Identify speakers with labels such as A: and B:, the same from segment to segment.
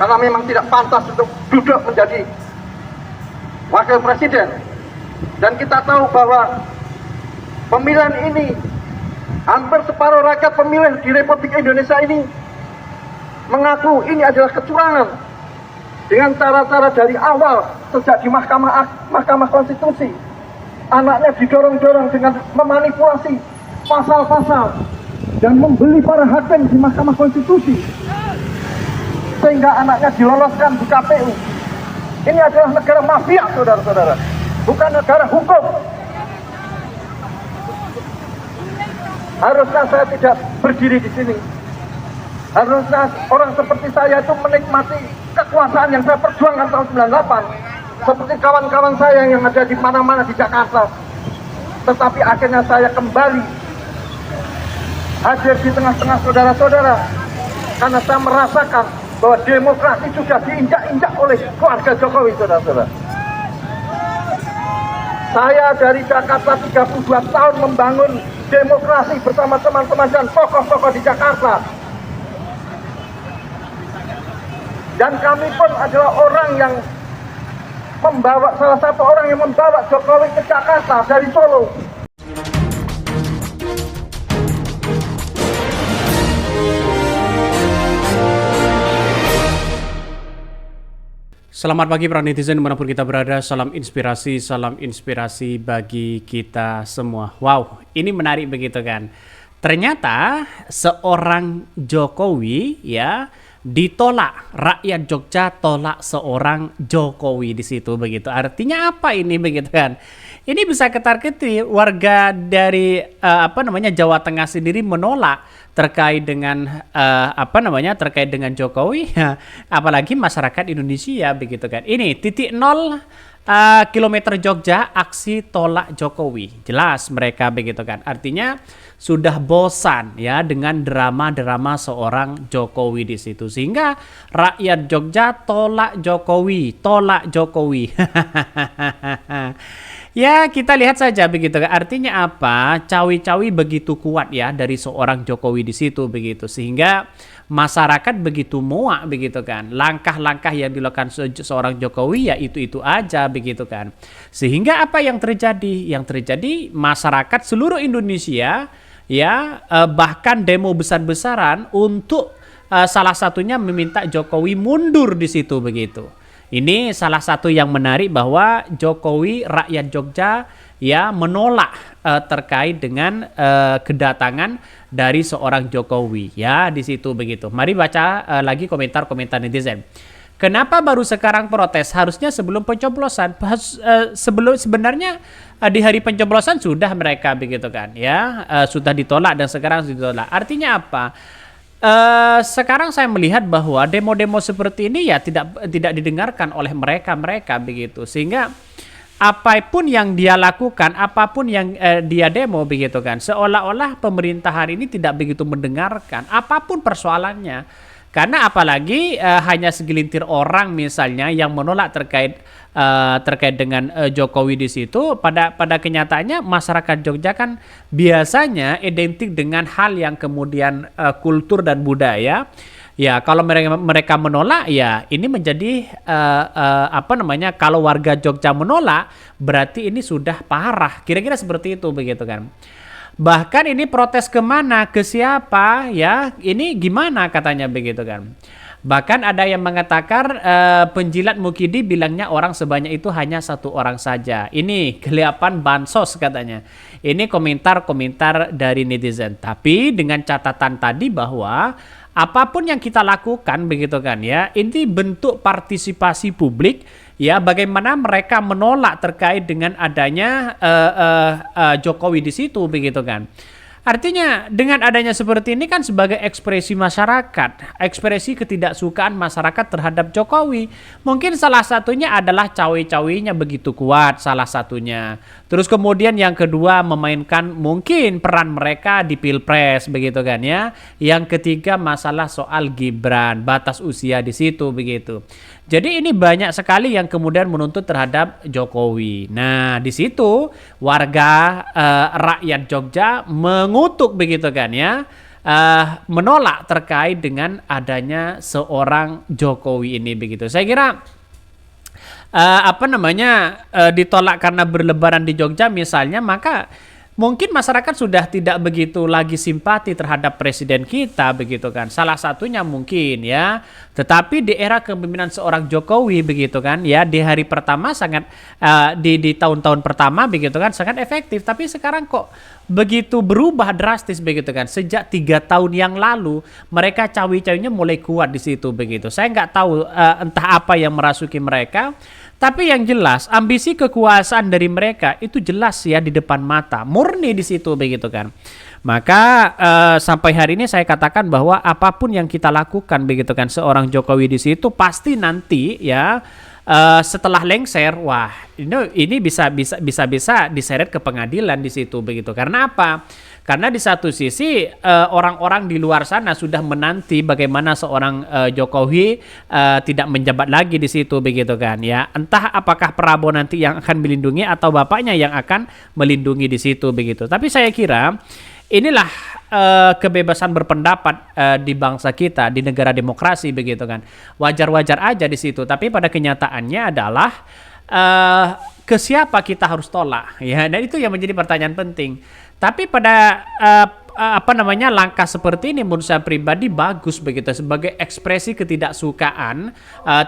A: karena memang tidak pantas untuk duduk menjadi wakil presiden. Dan kita tahu bahwa pemilihan ini hampir separuh rakyat pemilih di Republik Indonesia ini mengaku ini adalah kecurangan dengan cara-cara dari awal sejak di Mahkamah Konstitusi. Anaknya didorong-dorong dengan memanipulasi pasal-pasal dan membeli para hakim di Mahkamah Konstitusi sehingga anaknya diloloskan di KPU. Ini adalah negara mafia, saudara-saudara, bukan negara hukum. Harusnya saya tidak berdiri di sini. Harusnya orang seperti saya itu menikmati kekuasaan yang saya perjuangkan tahun 98. Seperti kawan-kawan saya yang ada di mana-mana di Jakarta. Tetapi akhirnya saya kembali hadir di tengah-tengah saudara-saudara karena saya merasakan bahwa demokrasi sudah diinjak-injak oleh keluarga Jokowi, saudara-saudara. Saya dari Jakarta 32 tahun membangun demokrasi bersama teman-teman dan tokoh-tokoh di Jakarta. Dan kami pun adalah orang yang salah satu orang yang membawa Jokowi ke Jakarta dari Solo.
B: Selamat pagi para netizen dimanapun kita berada, salam inspirasi bagi kita semua. Wow, ini menarik begitu kan. Ternyata seorang Jokowi ya ditolak, rakyat Jogja tolak seorang Jokowi di situ begitu. Artinya apa ini begitu kan? Ini bisa ketar-ketir warga dari Jawa Tengah sendiri menolak terkait dengan terkait dengan Jokowi, apalagi masyarakat Indonesia begitu kan. Ini titik 0 kilometer Jogja aksi tolak Jokowi. Jelas mereka begitu kan. Artinya sudah bosan ya dengan drama-drama seorang Jokowi di situ. Sehingga rakyat Jogja tolak Jokowi. Ya, kita lihat saja begitu kan. Artinya apa? Cawi-cawi begitu kuat ya dari seorang Jokowi di situ begitu. Sehingga masyarakat begitu muak begitu kan. Langkah-langkah yang dilakukan seorang Jokowi ya itu-itu aja begitu kan. Sehingga apa yang terjadi? Yang terjadi masyarakat seluruh Indonesia ya bahkan demo besar-besaran untuk salah satunya meminta Jokowi mundur di situ begitu. Ini salah satu yang menarik bahwa Jokowi rakyat Jogja ya menolak terkait dengan kedatangan dari seorang Jokowi ya di situ begitu. Mari baca lagi komentar-komentar netizen. Kenapa baru sekarang protes? Harusnya sebelum pencoblosan. Sebenarnya di hari pencoblosan sudah mereka begitu kan ya sudah ditolak dan sekarang sudah ditolak. Artinya apa? Sekarang saya melihat bahwa demo-demo seperti ini ya tidak didengarkan oleh mereka begitu, sehingga apapun yang dia lakukan, apapun yang dia demo begitu kan, seolah-olah pemerintah hari ini tidak begitu mendengarkan apapun persoalannya. Karena apalagi hanya segelintir orang misalnya yang menolak terkait dengan Jokowi di situ. Pada kenyataannya masyarakat Jogja kan biasanya identik dengan hal yang kemudian kultur dan budaya. Ya kalau mereka menolak ya ini menjadi kalau warga Jogja menolak berarti ini sudah parah. Kira-kira seperti itu begitu kan. Bahkan ini protes kemana, ke siapa ya, ini gimana katanya begitu kan. Bahkan ada yang mengatakan penjilat Mukidi bilangnya orang sebanyak itu hanya satu orang saja. Ini kelihapan bansos katanya. Ini komentar-komentar dari netizen. Tapi dengan catatan tadi bahwa apapun yang kita lakukan begitu kan ya, ini bentuk partisipasi publik. Ya, bagaimana mereka menolak terkait dengan adanya Jokowi di situ begitu kan. Artinya dengan adanya seperti ini kan sebagai ekspresi masyarakat, ekspresi ketidaksukaan masyarakat terhadap Jokowi. Mungkin salah satunya adalah cawe-cawenya begitu kuat salah satunya. Terus kemudian yang kedua memainkan mungkin peran mereka di Pilpres begitu kan ya. Yang ketiga masalah soal Gibran, batas usia di situ begitu. Jadi ini banyak sekali yang kemudian menuntut terhadap Jokowi. Nah, di situ warga rakyat Jogja mengutuk begitu kan ya. menolak terkait dengan adanya seorang Jokowi ini begitu. Saya kira ditolak karena berlebaran di Jogja misalnya, maka mungkin masyarakat sudah tidak begitu lagi simpati terhadap presiden kita begitu kan. Salah satunya mungkin ya. Tetapi di era kepemimpinan seorang Jokowi begitu kan ya, di hari pertama sangat di tahun-tahun pertama begitu kan sangat efektif. Tapi sekarang kok begitu berubah drastis begitu kan. Sejak 3 tahun yang lalu mereka cawi-cawinya mulai kuat di situ begitu. Saya nggak tahu entah apa yang merasuki mereka. Tapi yang jelas ambisi kekuasaan dari mereka itu jelas ya di depan mata, murni di situ begitu kan. Maka sampai hari ini saya katakan bahwa apapun yang kita lakukan begitu kan, seorang Jokowi di situ pasti nanti ya setelah lengser, wah ini bisa diseret ke pengadilan di situ begitu. Karena apa? Karena di satu sisi orang-orang di luar sana sudah menanti bagaimana seorang Jokowi tidak menjabat lagi di situ begitu kan ya. Entah apakah Prabowo nanti yang akan melindungi atau bapaknya yang akan melindungi di situ begitu. Tapi saya kira inilah kebebasan berpendapat di bangsa kita, di negara demokrasi begitu kan. Wajar-wajar aja di situ. Tapi pada kenyataannya adalah ke siapa kita harus tolak ya. Dan itu yang menjadi pertanyaan penting. Tapi pada langkah seperti ini menurut saya pribadi bagus begitu sebagai ekspresi ketidaksukaan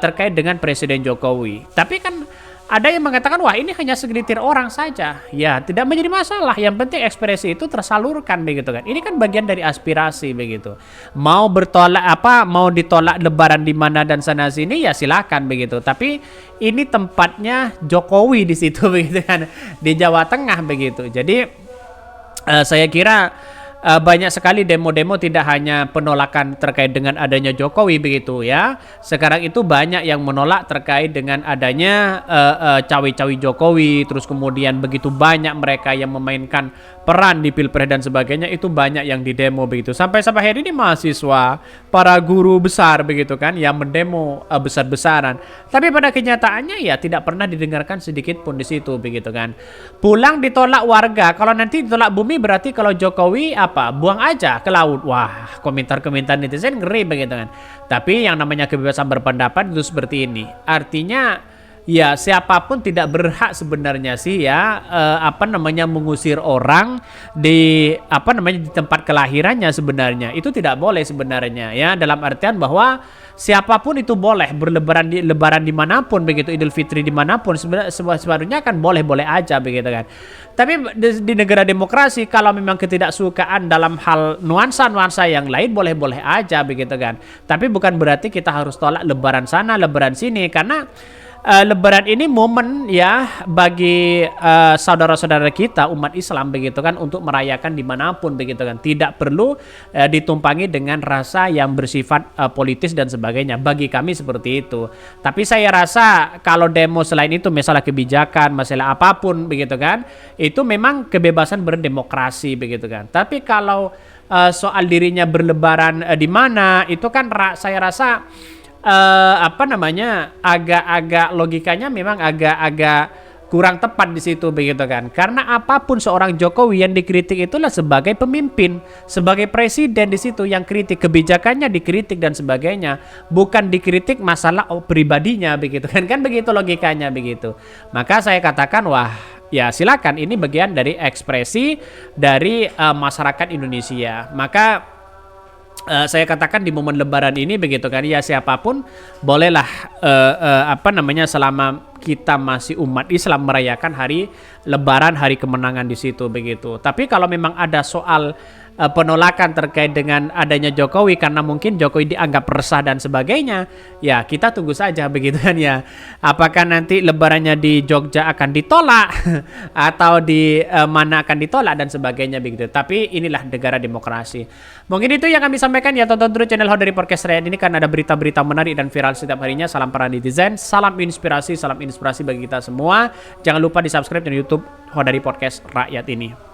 B: terkait dengan Presiden Jokowi. Tapi kan ada yang mengatakan wah ini hanya segelintir orang saja. Ya, tidak menjadi masalah. Yang penting ekspresi itu tersalurkan begitu kan. Ini kan bagian dari aspirasi begitu. Mau ditolak lebaran di mana dan sana sini ya silakan begitu. Tapi ini tempatnya Jokowi di situ begitu kan. Di Jawa Tengah begitu. Jadi saya kira banyak sekali demo-demo tidak hanya penolakan terkait dengan adanya Jokowi begitu ya. Sekarang itu banyak yang menolak terkait dengan adanya cawe-cawe Jokowi. Terus kemudian begitu banyak mereka yang memainkan peran di Pilpres dan sebagainya, itu banyak yang didemo begitu. Sampai hari ini mahasiswa, para guru besar begitu kan yang mendemo besar-besaran. Tapi pada kenyataannya ya tidak pernah didengarkan sedikit pun di situ begitu kan. Pulang ditolak warga. Kalau nanti ditolak bumi berarti kalau Jokowi buang aja ke laut. Wah, komentar-komentar netizen ngeri begitu kan. Tapi yang namanya kebebasan berpendapat itu seperti ini. Artinya ya siapapun tidak berhak sebenarnya sih ya mengusir orang di di tempat kelahirannya sebenarnya. Itu tidak boleh sebenarnya ya, dalam artian bahwa siapapun itu boleh lebaran dimanapun begitu, Idul Fitri dimanapun sebenarnya kan boleh-boleh aja begitu kan. Tapi di negara demokrasi kalau memang ketidaksukaan dalam hal nuansa-nuansa yang lain boleh-boleh aja begitu kan. Tapi bukan berarti kita harus tolak lebaran sana, lebaran sini, karena Lebaran ini momen ya bagi saudara-saudara kita umat Islam begitu kan untuk merayakan dimanapun begitu kan. Tidak perlu ditumpangi dengan rasa yang bersifat politis dan sebagainya. Bagi kami seperti itu. Tapi saya rasa kalau demo selain itu masalah kebijakan, masalah apapun begitu kan, itu memang kebebasan berdemokrasi begitu kan. Tapi kalau soal dirinya berlebaran di mana, itu kan saya rasa agak-agak logikanya memang agak-agak kurang tepat di situ begitu kan. Karena apapun seorang Jokowi yang dikritik itulah sebagai pemimpin, sebagai presiden di situ yang kritik kebijakannya dikritik dan sebagainya, bukan dikritik masalah pribadinya begitu kan. Kan begitu logikanya begitu. Maka saya katakan wah, ya silakan, ini bagian dari ekspresi dari masyarakat Indonesia. Maka saya katakan di momen lebaran ini begitu kan, ya siapapun bolehlah selama kita masih umat Islam merayakan hari lebaran, hari kemenangan di situ begitu. Tapi kalau memang ada soal penolakan terkait dengan adanya Jokowi karena mungkin Jokowi dianggap resah dan sebagainya, ya kita tunggu saja begitu kan ya. Apakah nanti lebarannya di Jogja akan ditolak atau di mana akan ditolak dan sebagainya begitu. Tapi inilah negara demokrasi. Mungkin itu yang kami sampaikan ya. Tonton terus channel Hodari Podcast Rakyat ini karena ada berita-berita menarik dan viral setiap harinya. Salam para netizen, salam inspirasi bagi kita semua. Jangan lupa di subscribe channel YouTube Hodari Podcast Rakyat ini.